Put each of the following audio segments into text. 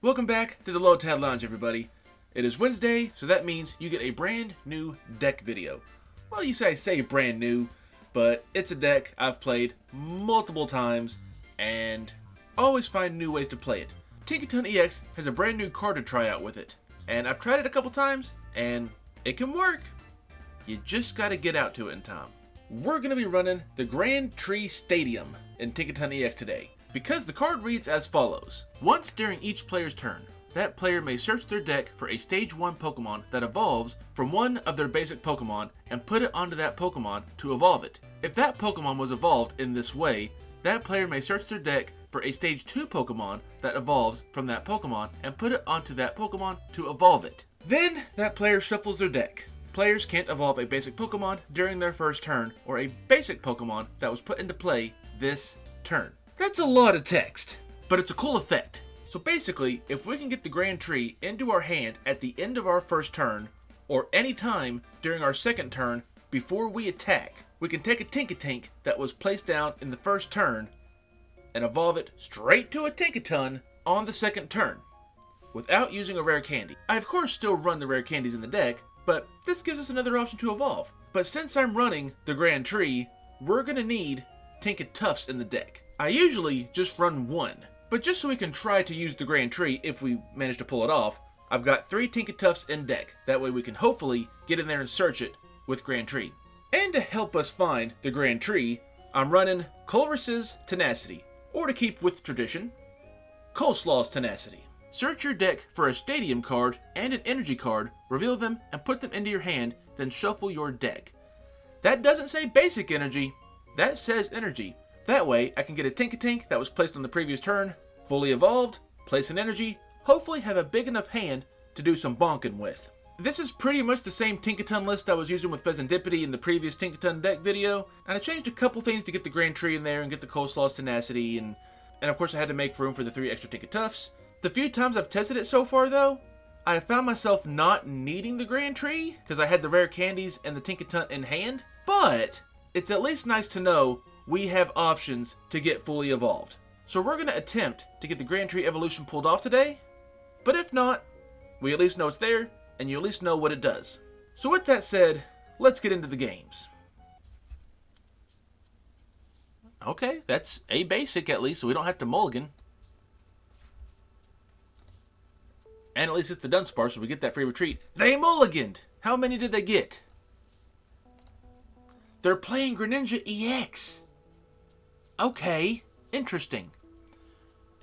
Welcome back to the Lotad Lounge, everybody. It is Wednesday, so that means you get a brand new deck video. Well, you say brand new, but it's a deck I've played multiple times and always find new ways to play it. Tinkaton EX has a brand new card to try out with it, and I've tried it a couple times and it can work. You just gotta get out to it in time. We're gonna be running the Grand Tree Stadium in Tinkaton EX today, because the card reads as follows. Once during each player's turn, that player may search their deck for a Stage 1 Pokemon that evolves from one of their basic Pokemon and put it onto that Pokemon to evolve it. If that Pokemon was evolved in this way, that player may search their deck for a Stage 2 Pokemon that evolves from that Pokemon and put it onto that Pokemon to evolve it. Then that player shuffles their deck. Players can't evolve a basic Pokemon during their first turn or a basic Pokemon that was put into play this turn. That's a lot of text, but it's a cool effect. So basically, if we can get the Grand Tree into our hand at the end of our first turn, or any time during our second turn before we attack, we can take a Tinkatink that was placed down in the first turn and evolve it straight to a Tinkaton on the second turn, without using a rare candy. I of course still run the rare candies in the deck, but this gives us another option to evolve. But since I'm running the Grand Tree, we're gonna need Tinkatuffs in the deck. I usually just run one, but just so we can try to use the Grand Tree if we manage to pull it off, I've got 3 Tinkatuffs in deck. That way we can hopefully get in there and search it with Grand Tree. And to help us find the Grand Tree, I'm running Colress's Tenacity, or to keep with tradition, Coleslaw's Tenacity. Search your deck for a Stadium card and an Energy card, reveal them, and put them into your hand, then shuffle your deck. That doesn't say Basic Energy, that says Energy. That way, I can get a Tinkatink that was placed on the previous turn, fully evolved, place an Energy, hopefully have a big enough hand to do some bonking with. This is pretty much the same Tinkaton list I was using with Pheasantipity in the previous Tinkaton deck video, and I changed a couple things to get the Grand Tree in there and get the Coleslaw's Tenacity, and of course I had to make room for the 3 extra Tinkatuffs. The few times I've tested it so far though, I have found myself not needing the Grand Tree, because I had the rare candies and the Tinkaton in hand, but it's at least nice to know we have options to get fully evolved. So we're going to attempt to get the Grand Tree evolution pulled off today, but if not, we at least know it's there, and you at least know what it does. So with that said, let's get into the games. Okay, that's a basic at least, so we don't have to mulligan. And at least it's the Dusknoir, so we get that free retreat. They mulliganed! How many did they get? They're playing Greninja EX. Okay, interesting.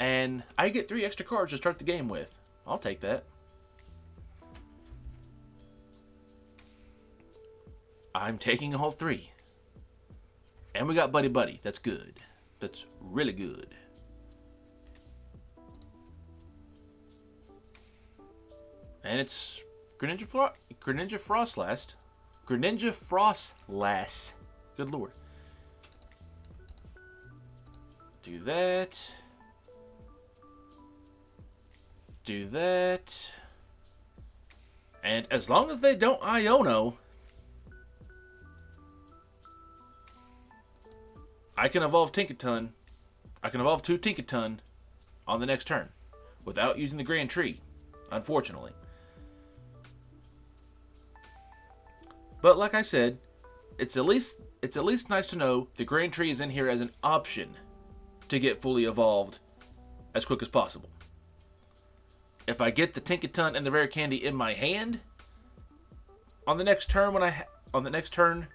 And I get 3 extra cards to start the game with. I'll take that. I'm taking all 3. And we got Buddy Buddy. That's good. That's really good. And it's Greninja Frostlass. Greninja Frostlass. Good lord. Do that. Do that. And as long as they don't Iono, I can evolve Tinkaton. I can evolve 2 Tinkaton on the next turn without using the Grand Tree, unfortunately. But like I said, it's at least nice to know the Grand Tree is in here as an option to get fully evolved as quick as possible. If I get the Tinkaton and the rare candy in my hand on the next turn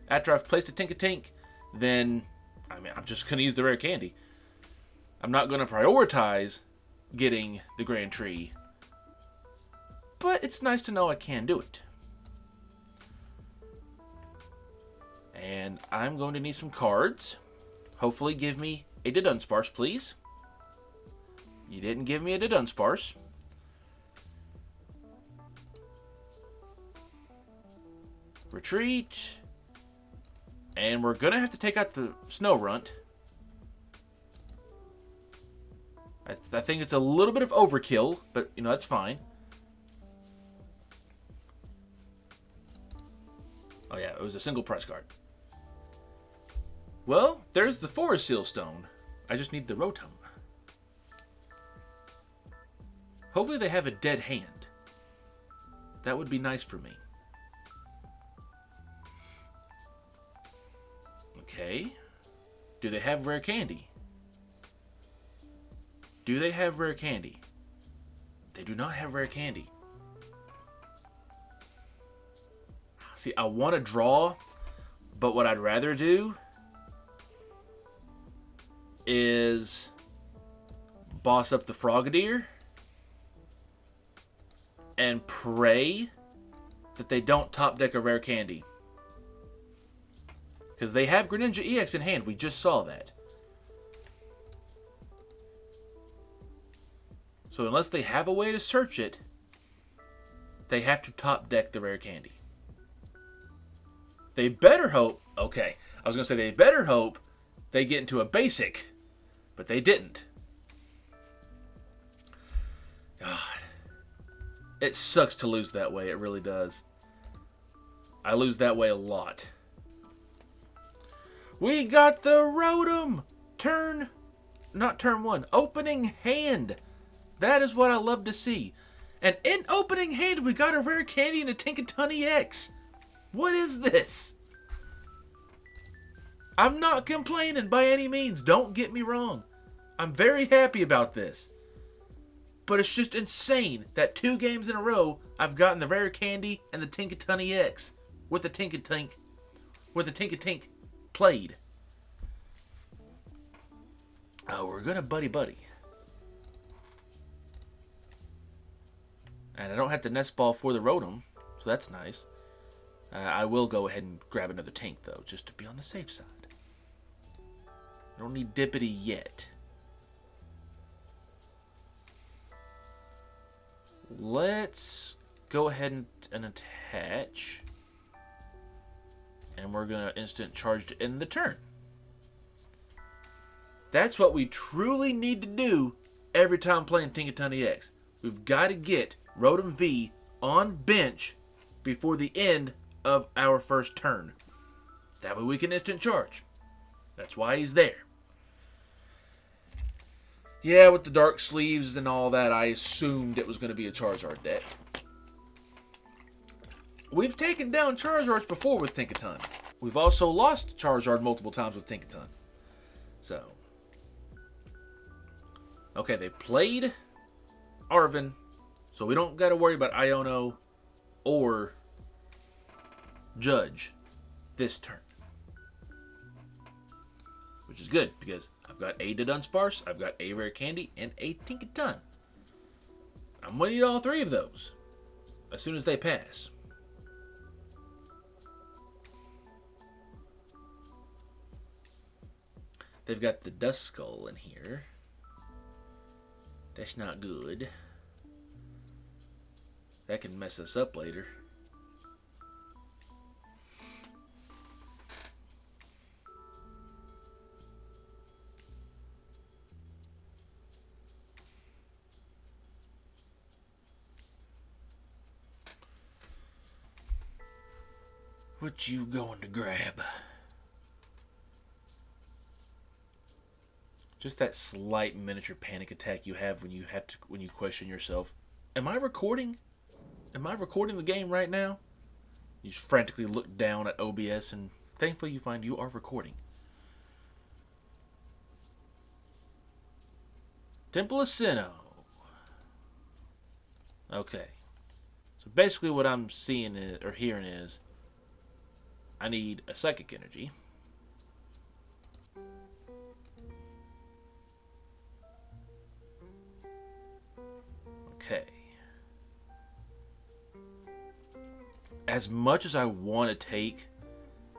after I've placed a Tinkatink, then I'm just going to use the rare candy. I'm not going to prioritize getting the Grand Tree, but it's nice to know I can do it. And I'm going to need some cards. Hopefully give me a Dusknoir, please. You didn't give me a Dusknoir. Retreat. And we're going to have to take out the Snorunt. I think it's a little bit of overkill, but, you know, that's fine. Oh yeah, it was a single price card. Well, there's the Forest Seal Stone. I just need the Rotom. Hopefully they have a dead hand. That would be nice for me. Okay. Do they have rare candy? Do they have rare candy? They do not have rare candy. See, I want to draw, but what I'd rather do is boss up the Frogadier and pray that they don't top deck a rare candy. Because they have Greninja EX in hand. We just saw that. So unless they have a way to search it, they have to top deck the rare candy. They better hope... Okay, I was going to say they better hope they get into a basic. But they didn't. God. It sucks to lose that way. It really does. I lose that way a lot. We got the Rotom! Not turn one. Opening hand. That is what I love to see. And in opening hand, we got a rare candy and a Tinkaton EX. What is this? I'm not complaining by any means. Don't get me wrong. I'm very happy about this. But it's just insane that 2 games in a row, I've gotten the rare candy and the Tinkaton EX with the Tinkatink played. Oh, we're gonna buddy. And I don't have to nest ball for the Rotom, so that's nice. I will go ahead and grab another Tink, though, just to be on the safe side. I don't need Dippity yet. Let's go ahead and attach. And we're going to instant charge to end the turn. That's what we truly need to do every time playing Tinkaton EX. We've got to get Rotom V on bench before the end of our first turn. That way we can instant charge. That's why he's there. Yeah, with the dark sleeves and all that, I assumed it was going to be a Charizard deck. We've taken down Charizards before with Tinkaton. We've also lost Charizard multiple times with Tinkaton. So. Okay, they played Arven, so we don't got to worry about Iono or Judge this turn. Which is good, because I've got a Dunsparce, I've got a Rare Candy, and a Tinkaton. I'm going to need all 3 of those as soon as they pass. They've got the Duskull in here. That's not good. That can mess us up later. What you going to grab? Just that slight miniature panic attack you have when you question yourself. Am I recording? Am I recording the game right now? You just frantically look down at OBS and thankfully you find you are recording. Temple of Sinnoh. Okay. So basically what I'm seeing or hearing is I need a Psychic Energy. Okay. As much as I want to take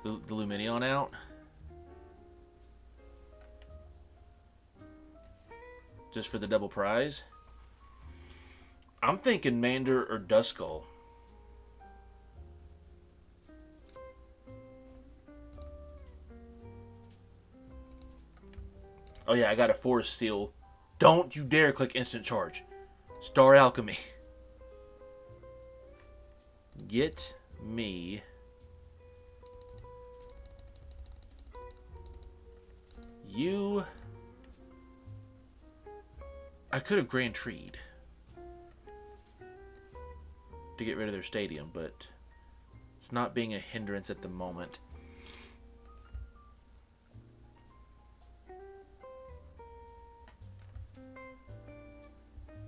the Lumineon out, just for the double prize, I'm thinking Mander or Duskull. Oh yeah, I got a Forest Seal. Don't you dare click Instant Charge. Star Alchemy. Get me you. I could have Grand Treed. to get rid of their stadium, but it's not being a hindrance at the moment.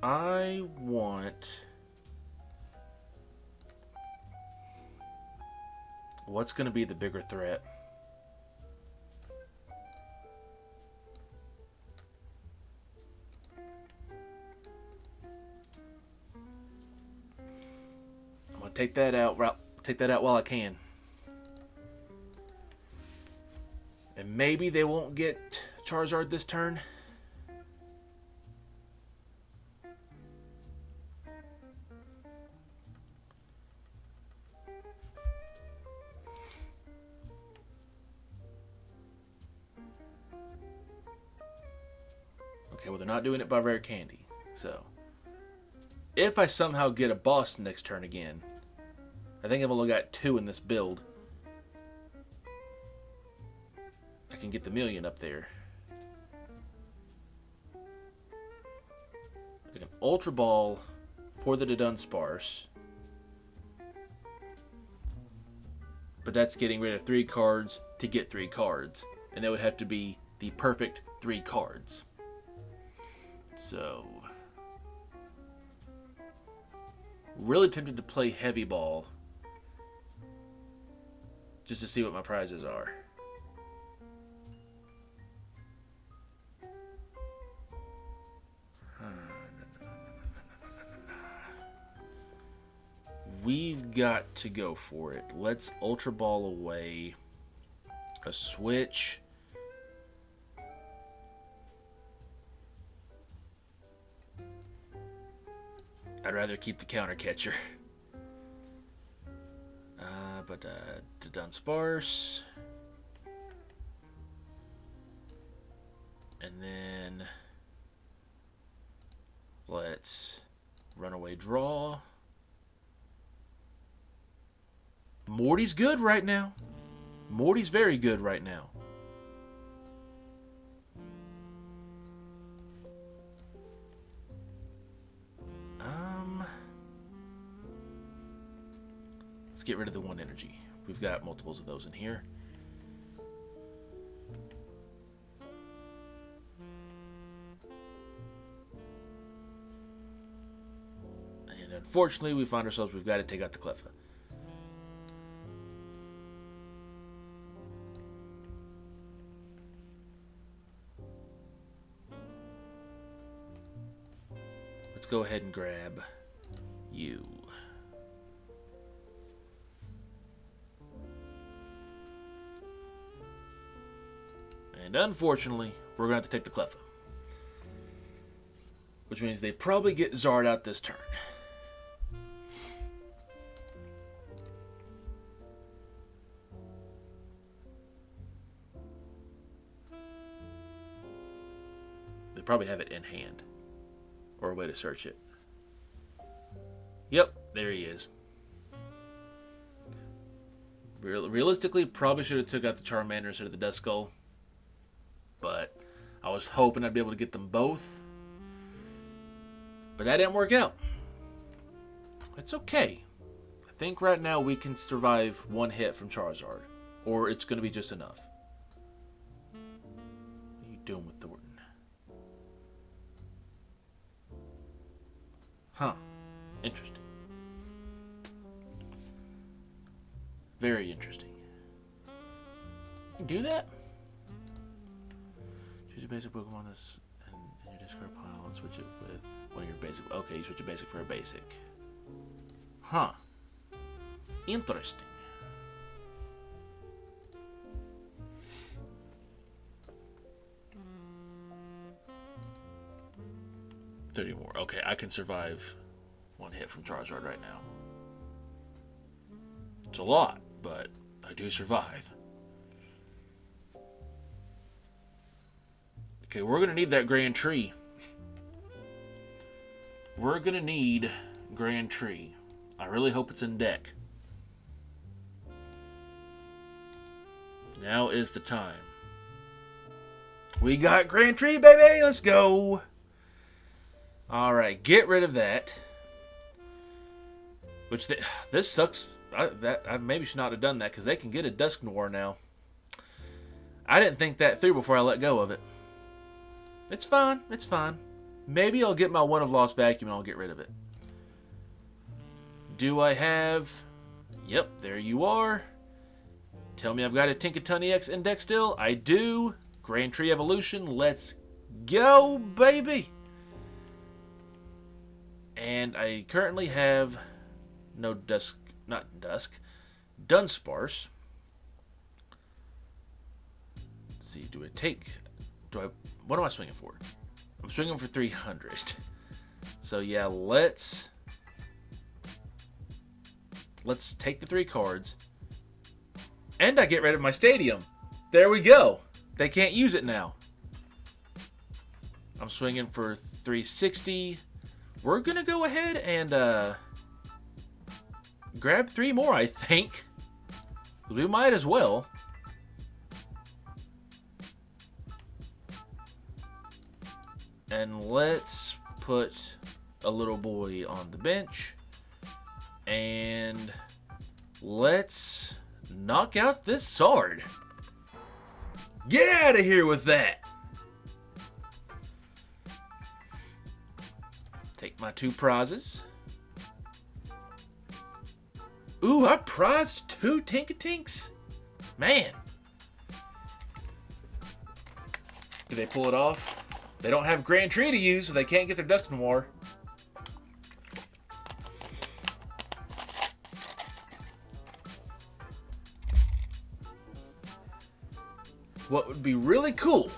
I want... What's going to be the bigger threat? I'm going to take that out. Take that out while I can. And maybe they won't get Charizard this turn. Okay, well, they're not doing it by rare candy. So, if I somehow get a boss next turn again, I think I've only got 2 in this build. I can get the million up there. I can Ultra Ball for the Dunsparce. But that's getting rid of 3 cards to get 3 cards. And that would have to be the perfect 3 cards. So, really tempted to play Heavy Ball just to see what my prizes are. We've got to go for it. Let's Ultra Ball away. A switch. I'd rather keep the counter catcher. But to Dunsparce. And then let's Runaway Draw. Morty's good right now. Morty's very good right now. Let's get rid of the 1 energy. We've got multiples of those in here. And unfortunately, we find ourselves, we've got to take out the Cleffa. Let's go ahead and grab you. And unfortunately, we're going to have to take the Cleffa. Which means they probably get Zard out this turn. They probably have it in hand. Or a way to search it. Yep, there he is. Realistically, probably should have took out the Charmander instead of the Duskull. But I was hoping I'd be able to get them both. But that didn't work out. It's okay. I think right now we can survive 1 hit from Charizard. Or it's going to be just enough. What are you doing with Thornton? Huh. Interesting. Very interesting. You can do that? Choose a basic Pokemon that's in your discard pile and switch it with one of your basic. Okay, you switch a basic for a basic. Huh. Interesting. More. Okay, I can survive 1 hit from Charizard right now. It's a lot, but I do survive. Okay, we're going to need that Grand Tree. We're going to need Grand Tree. I really hope it's in deck. Now is the time. We got Grand Tree, baby! Let's go! Alright, get rid of that. This sucks. I maybe should not have done that because they can get a Dusknoir now. I didn't think that through before I let go of it. It's fine. It's fine. Maybe I'll get my One of Lost Vacuum and I'll get rid of it. Do I have... Yep, there you are. Tell me I've got a Tinkaton EX index still. I do. Grand Tree Evolution. Let's go, baby. And I currently have no Dunsparce. Let's see, what am I swinging for? I'm swinging for 300. So yeah, let's take the 3 cards. And I get rid of my stadium. There we go. They can't use it now. I'm swinging for 360. We're going to go ahead and grab 3 more, I think. We might as well. And let's put a little boy on the bench. And let's knock out this sword. Get out of here with that. Take my 2 prizes. Ooh, I prized 2 Tinkatinks. Man. Did they pull it off? They don't have Grand Tree to use, so they can't get their Dusknoir. What would be really cool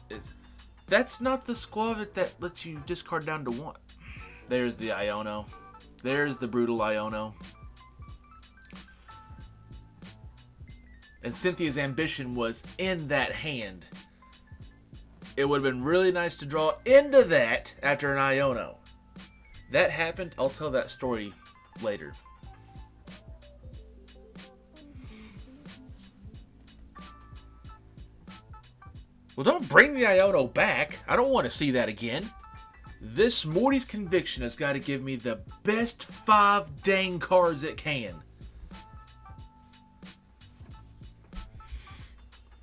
is that's not the squad that lets you discard down to 1. There's the Iono. There's the brutal Iono. And Cynthia's ambition was in that hand. It would have been really nice to draw into that after an Iono. That happened. I'll tell that story later. Well, don't bring the Iono back. I don't want to see that again. This Morty's Conviction has got to give me the best 5 dang cards it can.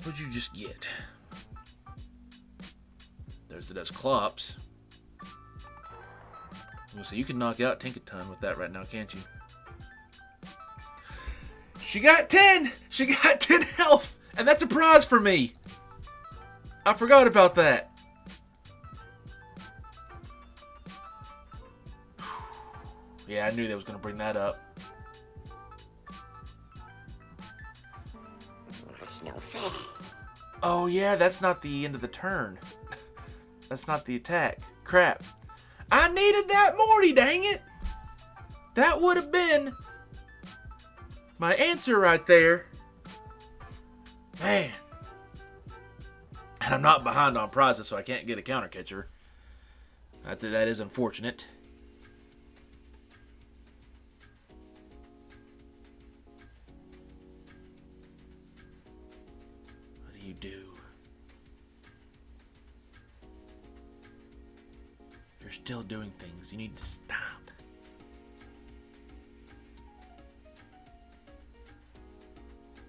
What'd you just get? There's the Dusclops. So you can knock out Tinkaton with that right now, can't you? She got 10! She got 10 health! And that's a prize for me! I forgot about that. Yeah, I knew they was going to bring that up. No fair. Oh yeah, that's not the end of the turn. That's not the attack. Crap. I needed that Morty, dang it! That would have been my answer right there. Man. And I'm not behind on prizes, so I can't get a counter catcher. That is unfortunate. What do you do? You're still doing things. You need to stop.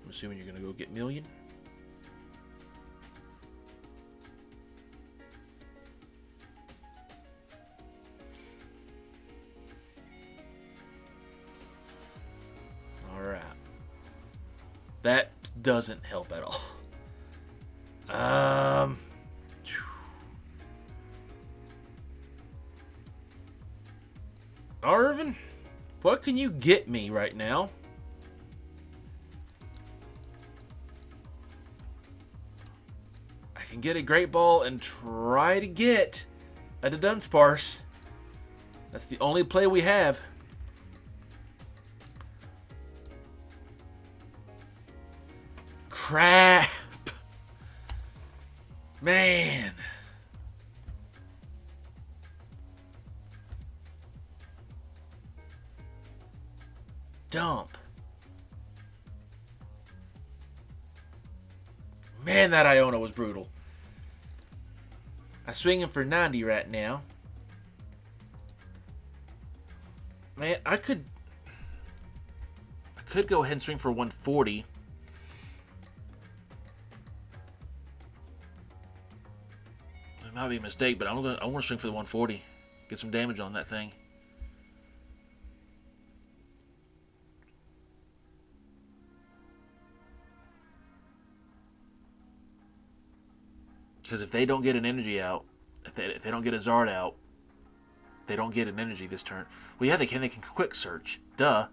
I'm assuming you're going to go get Million. Alright. That doesn't help at all. Arvin, what can you get me right now? I can get a Great Ball and try to get a Dunsparce. That's the only play we have. Crap. Man. Dump. Man, that Iono was brutal. I'm swinging for 90 right now. Man, I could go ahead and swing for 140. It might be a mistake, but I want to swing for the 140. Get some damage on that thing. Because if they don't get an energy out, if they don't get a Zard out, they don't get an energy this turn. Well, yeah, they can. They can quick search. Duh.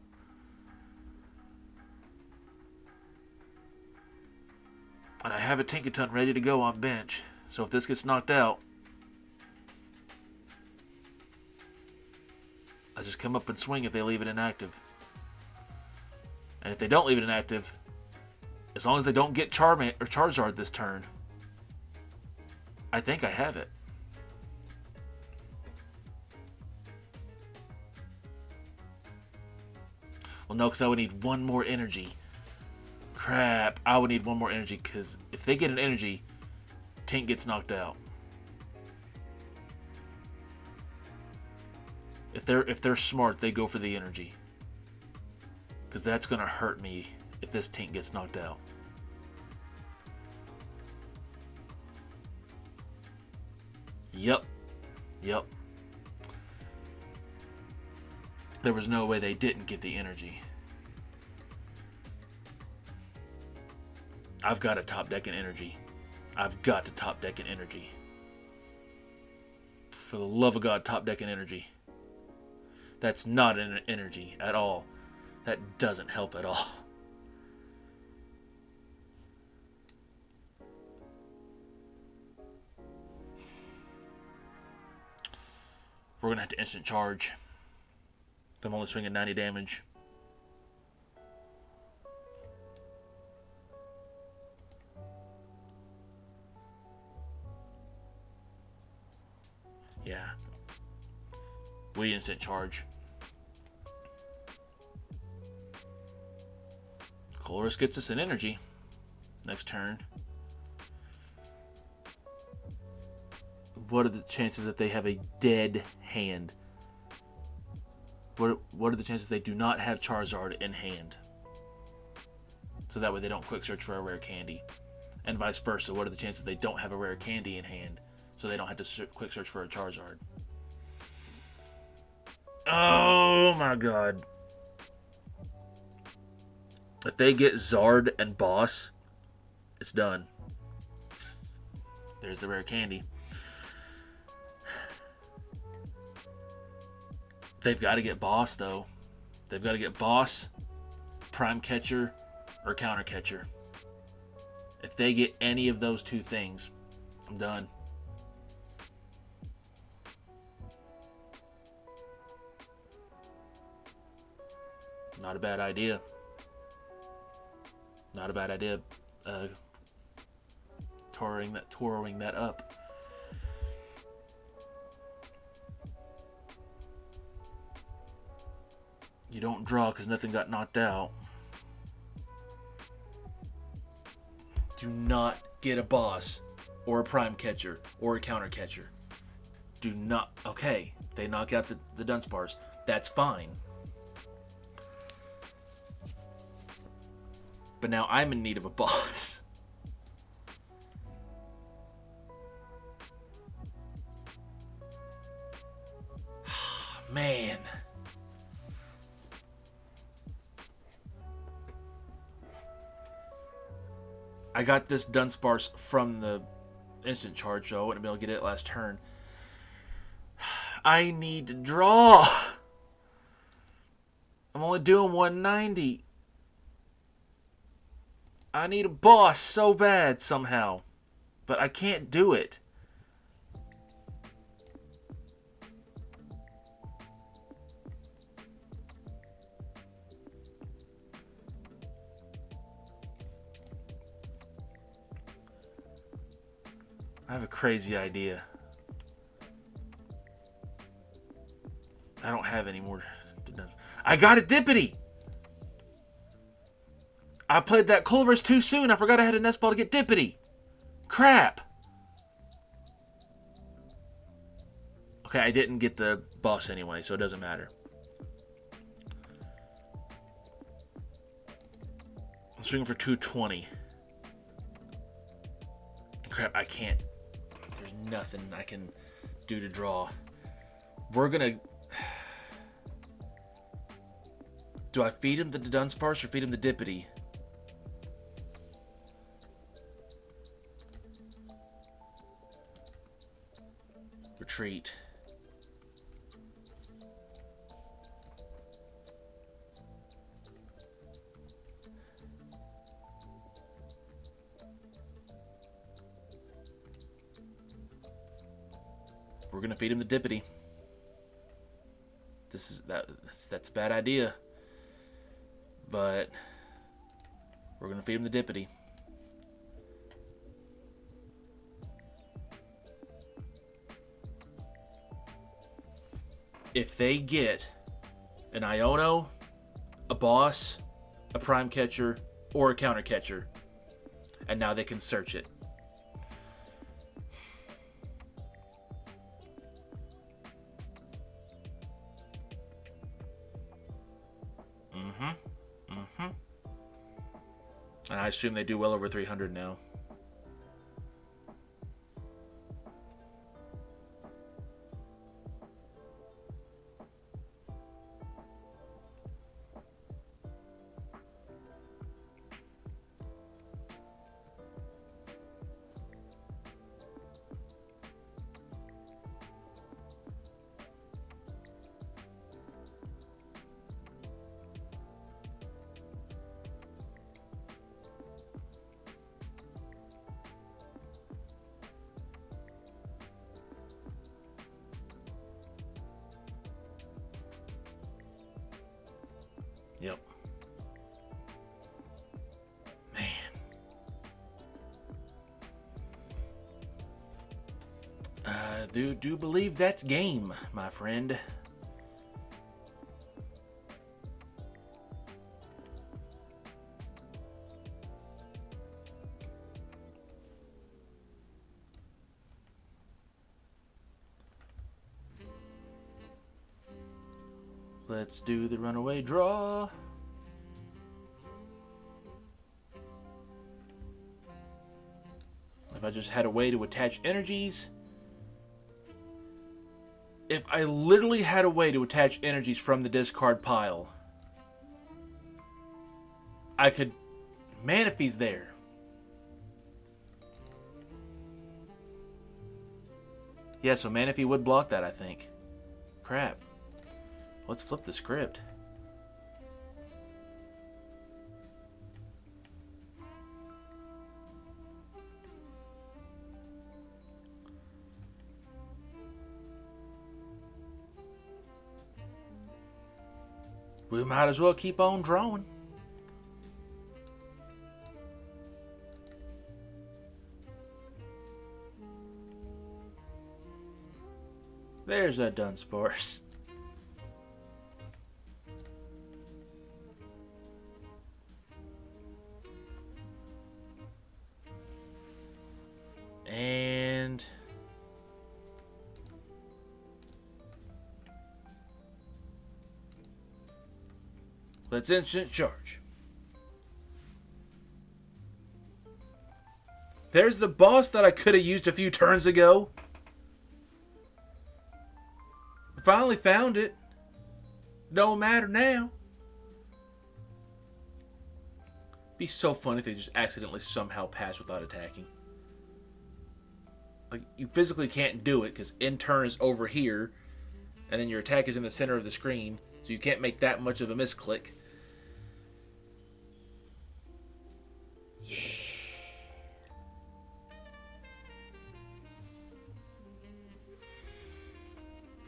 And I have a Tinkaton ready to go on bench. So if this gets knocked out, I just come up and swing if they leave it inactive. And if they don't leave it inactive, as long as they don't get Charizard this turn, I think I have it. Well, no, because I would need one more energy. Crap, I would need one more energy, because if they get an energy, Tink gets knocked out. If they're smart, they go for the energy. Because that's going to hurt me if this Tink gets knocked out. Yep. There was no way they didn't get the energy. I've got to top deck an energy. I've got to top deck an energy. For the love of God, top deck an energy. That's not an energy at all. That doesn't help at all. We're going to have to instant charge. I'm only swinging 90 damage. Yeah. We instant charge. Colress gets us an energy next turn. What are the chances that they have a dead hand? What are the chances they do not have Charizard in hand? So that way they don't quick search for a rare candy. And vice versa, what are the chances they don't have a rare candy in hand? So they don't have to quick search for a Charizard. Oh my god. If they get Zard and Boss, it's done. There's the rare candy. They've got to get Boss, though. They've got to get Boss, Prime Catcher, or Counter Catcher. If they get any of those two things, I'm done. Not a bad idea. Not a bad idea. Touring that up. You don't draw because nothing got knocked out. Do not get a Boss or a Prime Catcher or a Counter Catcher. Do not. Okay, they knock out the Dunsparce. That's fine. But now I'm in need of a Boss. Man. I got this Dunsparce from the instant charge, so I wouldn't be able to get it last turn. I need to draw. I'm only doing 190. I need a Boss so bad somehow, but I can't do it. I have a crazy idea. I don't have any more. I got a Dippity! I played that Colress too soon. I forgot I had a Nest Ball to get Dippity. Crap. Okay, I didn't get the Boss anyway, so it doesn't matter. swinging for 220. Crap, I can't. There's nothing I can do to draw. We're gonna... Do I feed him the Dunsparce or feed him the Dippity? Retreat. We're gonna feed him the Dippity. That's a bad idea. But we're gonna feed him the Dippity. If they get an Iono, a Boss, a Prime Catcher, or a Counter Catcher, and now they can search it. And I assume they do well over 300 now. Yep. Man. Do believe that's game, my friend. Let's do the runaway draw. If I just had a way to attach energies. If I literally had a way to attach energies from the discard pile, I could... Manaphy's there. Yeah, so Manaphy would block that, I think. Crap. Let's flip the script. We might as well keep on drawing. There's a Dunsparce. And let's instant charge. There's the boss that I could have used a few turns ago. Finally found it. Don't matter now. Be so fun if they just accidentally somehow pass without attacking. Like, you physically can't do it because end turn is over here, and then your attack is in the center of the screen, so you can't make that much of a misclick. Yeah.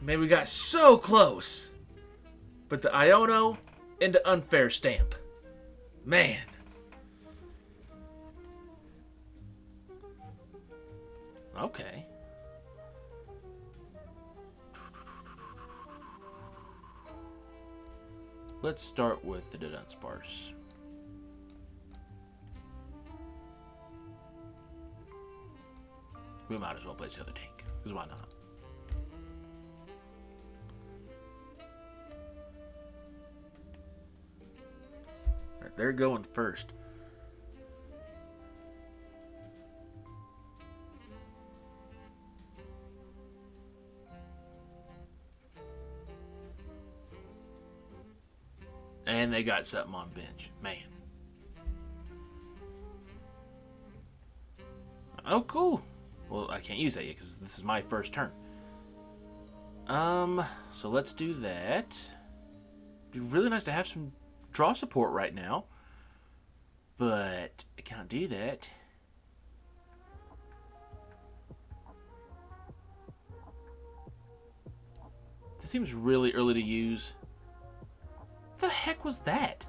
Man, we got so close. But the Iono into unfair stamp. Man. Okay. Let's start with the Dunsparce. We might as well place the other Tink, because why not? Alright, they're going first. And they got something on bench. Man. Oh, cool. Well, I can't use that yet because this is my first turn. So let's do that. It'd be really nice to have some draw support right now. But I can't do that. This seems really early to use. What the heck was that?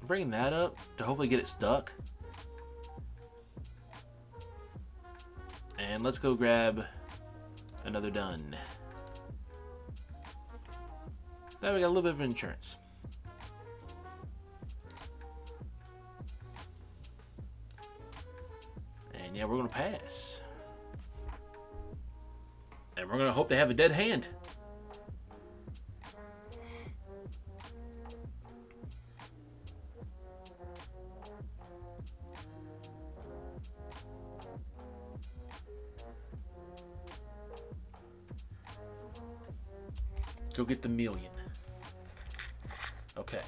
I'm bringing that up to hopefully get it stuck. And let's go grab another done. Now we got a little bit of insurance. And yeah, we're going to pass. And we're going to hope they have a dead hand. Go get the million. Okay.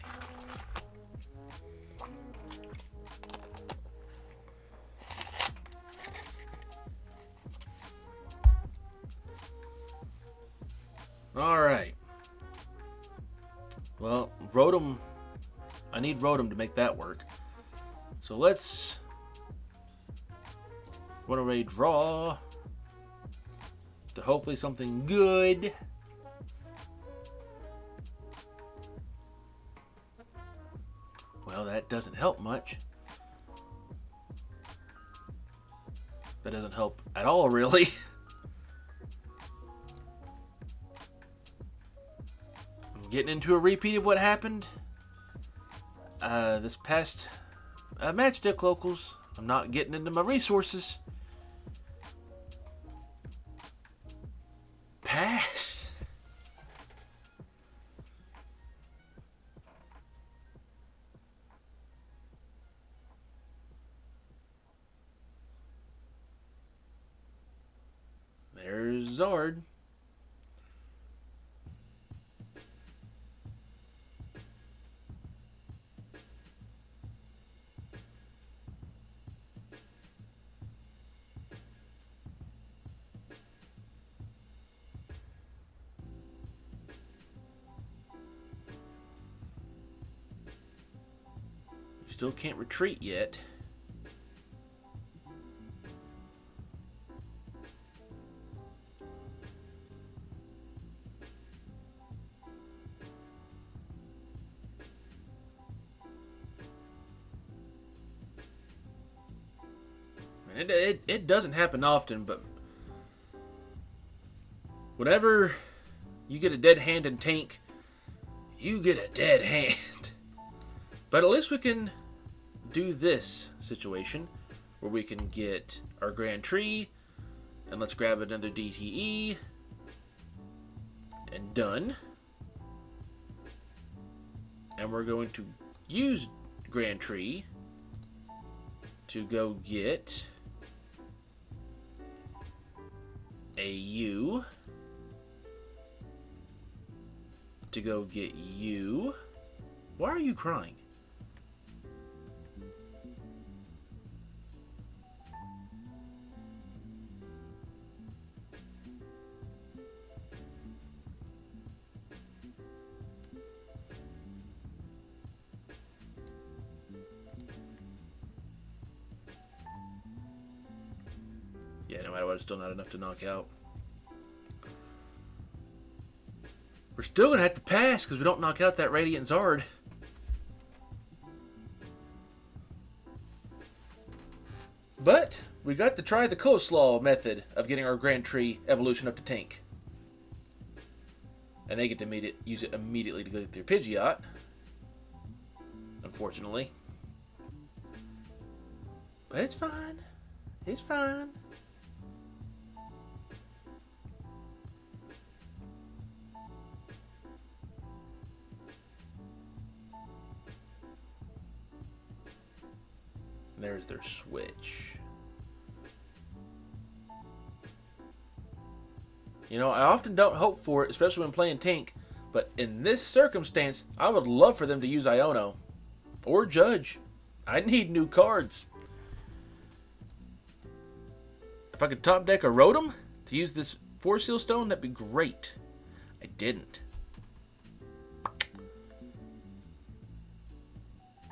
All right. Well, Rotom. I need Rotom to make that work. So let's. Want to ready draw to hopefully something good. Well, that doesn't help much. That doesn't help at all, really. I'm getting into a repeat of what happened this past Matchstick Locals. I'm not getting into my resources. Pass. There's Zard. You still can't retreat yet. It doesn't happen often, but whenever you get a dead hand in Tink, you get a dead hand. But at least we can do this situation where we can get our Grand Tree, and let's grab another DTE, and done. And we're going to use Grand Tree to go get a U, to go get you. Why are you crying? Yeah, no matter what, it's still not enough to knock out. We're still going to have to pass because we don't knock out that Radiant Zard. But we got to try the coleslaw method of getting our Grand Tree evolution up to Tink. And they get to use it immediately to go get their Pidgeot. Unfortunately. But it's fine. It's fine. There's their switch. You know, I often don't hope for it, especially when playing Tink, But in this circumstance, I would love for them to use Iono. Or Judge. I need new cards. If I could top deck a Rotom to use this Force Seal Stone, that'd be great. I didn't.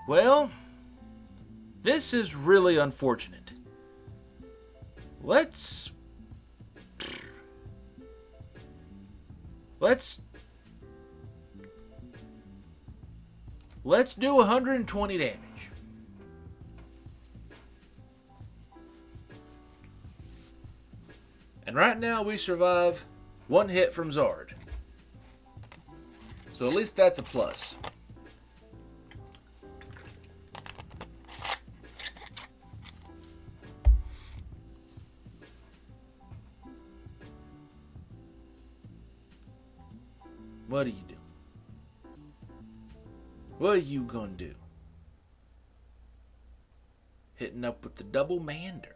Well, this is really unfortunate. Let's do 120 damage. And right now we survive one hit from Zard. So at least that's a plus. What do you do? What are you gonna do? Hitting up with the double Mander.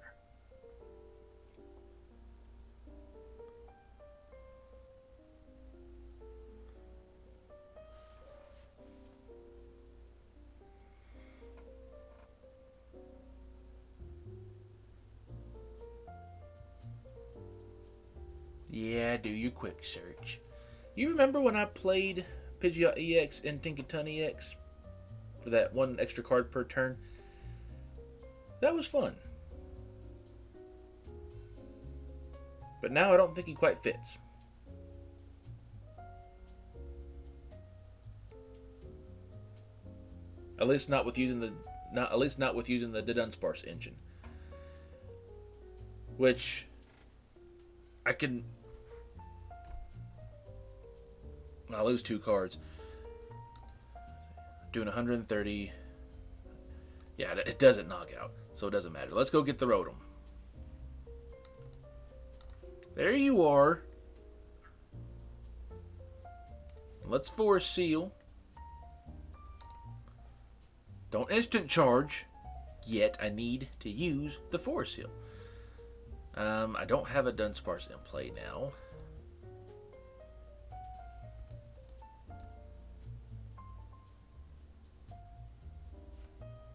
Yeah, do your quick search. You remember when I played Pidgeot EX and Tinkaton EX? For that one extra card per turn? That was fun. But now I don't think he quite fits. At least not with using the Dunsparce engine. Which I can... I'll lose 2 cards. Doing 130. Yeah, it doesn't knock out, so it doesn't matter. Let's go get the Rotom. There you are. Let's Force Seal. Don't instant charge. Yet I need to use the Force Seal. I don't have a Dunsparce in play now.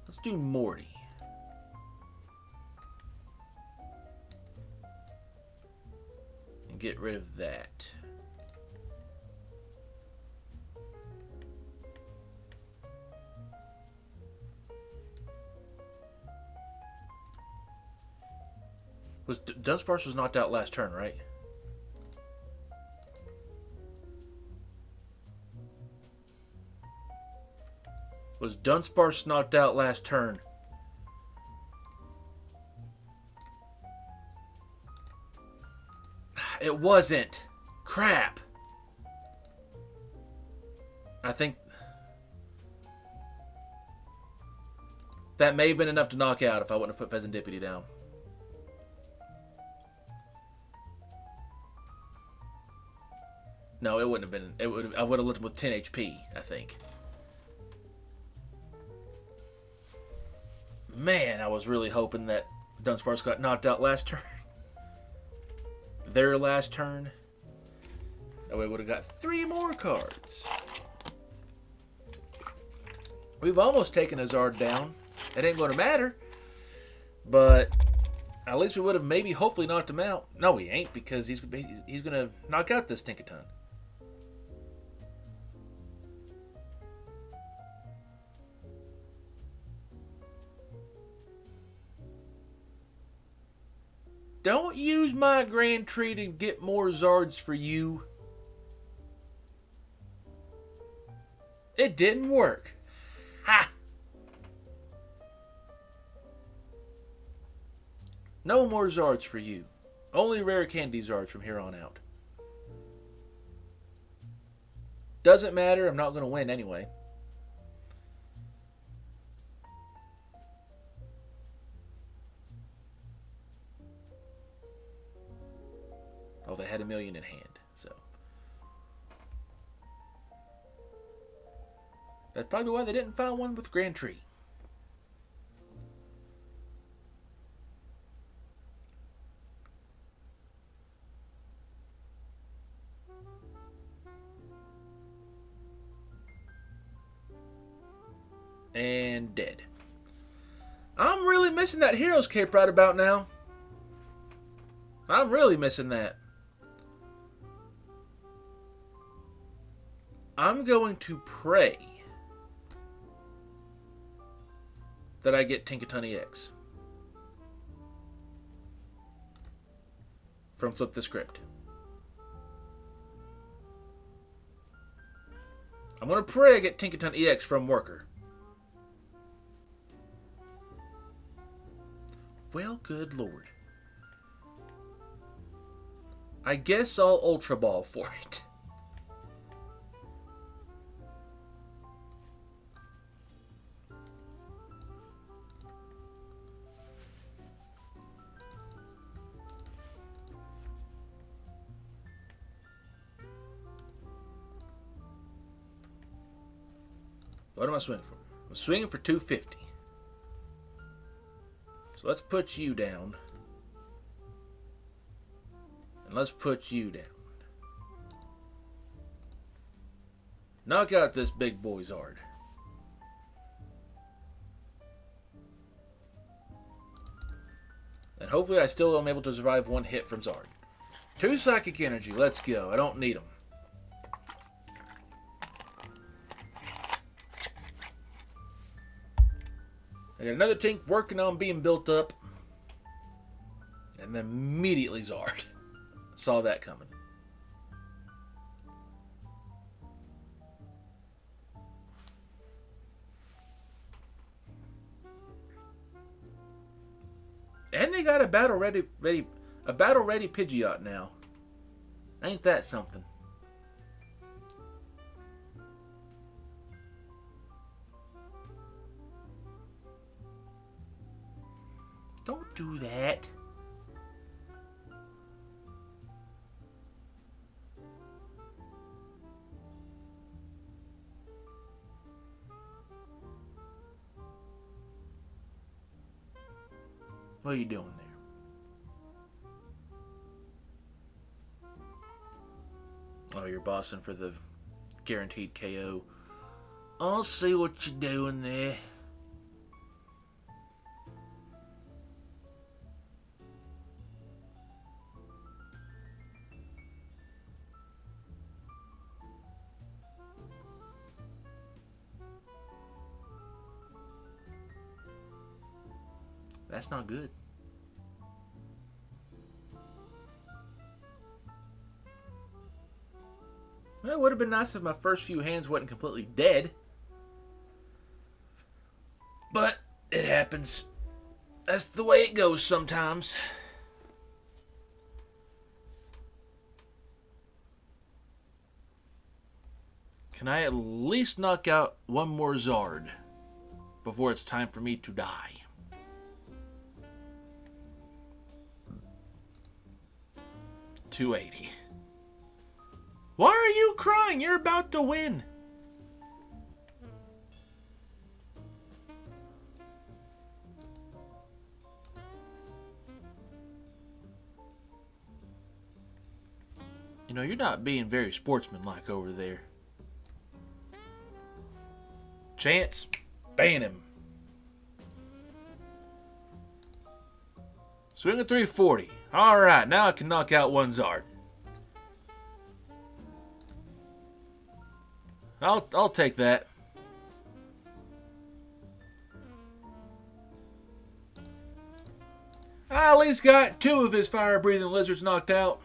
Let's do Morty. And get rid of that. Dunsparce was knocked out last turn, right? Was Dunsparce knocked out last turn? It wasn't. Crap. I think that may have been enough to knock out if I wouldn't have put Pheasantipity down. No, it wouldn't have been. I would have left him with 10 HP, I think. Man, I was really hoping that Dunsparce got knocked out last turn. Their last turn. That way we would have got 3 more cards. We've almost taken a Zard down. It ain't going to matter. But at least we would have maybe hopefully knocked him out. No, we ain't, because he's going to knock out this Tinkaton. Don't use my Grand Tree to get more Zards for you. It didn't work. Ha! No more Zards for you. Only rare candy Zards from here on out. Doesn't matter, I'm not going to win anyway. Oh, they had 1,000,000 in hand, so. That's probably why they didn't find one with Grand Tree. And dead. I'm really missing that Hero's Cape right about now. I'm really missing that. I'm going to pray that I get Tinkaton EX from Flip the Script. I'm going to pray I get Tinkaton EX from Worker. Well, good lord. I guess I'll Ultra Ball for it. What am I swinging for? I'm swinging for 250. So let's put you down. And let's put you down. Knock out this big boy Zard. And hopefully I still am able to survive one hit from Zard. 2 Psychic Energy. Let's go. I don't need them. I got another Tink working on being built up. And then immediately Zard. Saw that coming. And they got a battle ready Pidgeot now. Ain't that something? Don't do that. What are you doing there? Oh, you're bossing for the guaranteed KO. I'll see what you're doing there. That's not good. Well, it would have been nice if my first few hands wasn't completely dead. But it happens. That's the way it goes sometimes. Can I at least knock out one more Zard before it's time for me to die? $280. Why are you crying? You're about to win. You know, you're not being very sportsmanlike over there. Chance, ban him. Swing at 340. Alright, now I can knock out one Zard. I'll take that. I at least got 2 of his fire-breathing lizards knocked out.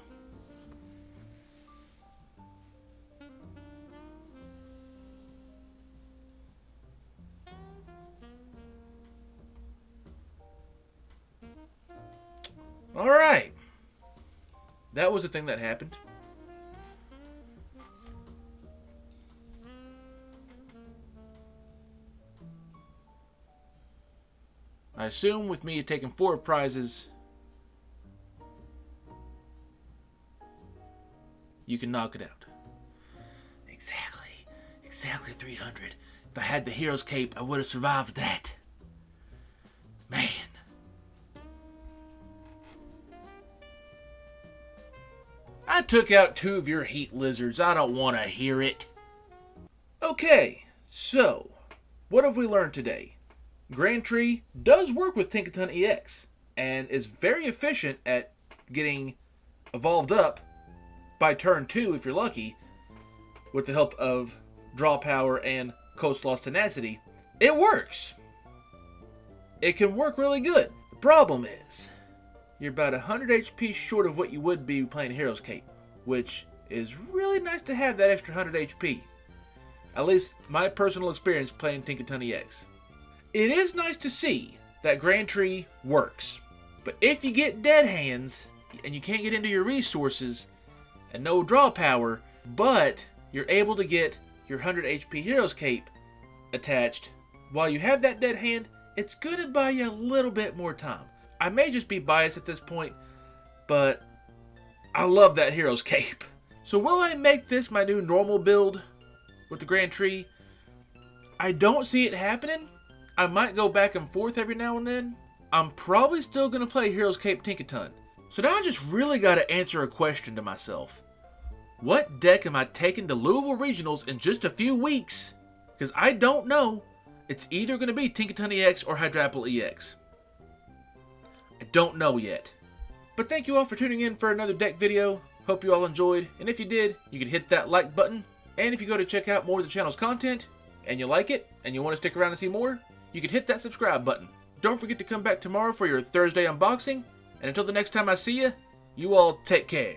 Alright. That was the thing that happened. I assume with me taking 4 prizes, you can knock it out. Exactly 300. If I had the Hero's Cape, I would have survived that. Man. I took out 2 of your heat lizards. I don't want to hear it. Okay, so what have we learned today? Grand Tree does work with Tinkaton EX and is very efficient at getting evolved up by turn 2 if you're lucky, with the help of Draw Power and Coastloss Tenacity. It works. It can work really good. The problem is, you're about 100 HP short of what you would be playing Hero's Cape, which is really nice to have that extra 100 HP. At least my personal experience playing Tinkaton EX. It is nice to see that Grand Tree works, but if you get dead hands and you can't get into your resources and no draw power, but you're able to get your 100 HP Hero's Cape attached while you have that dead hand, it's gonna buy you a little bit more time. I may just be biased at this point, but I love that Hero's Cape. So will I make this my new normal build with the Grand Tree? I don't see it happening. I might go back and forth every now and then. I'm probably still going to play Hero's Cape Tinkaton. So now I just really got to answer a question to myself. What deck am I taking to Louisville Regionals in just a few weeks? Because I don't know. It's either going to be Tinkaton EX or Hydrapple EX. I don't know yet. But thank you all for tuning in for another deck video. Hope you all enjoyed. And if you did, you can hit that like button. And if you go to check out more of the channel's content, and you like it, and you want to stick around and see more, you can hit that subscribe button. Don't forget to come back tomorrow for your Thursday unboxing. And until the next time I see you, you all take care.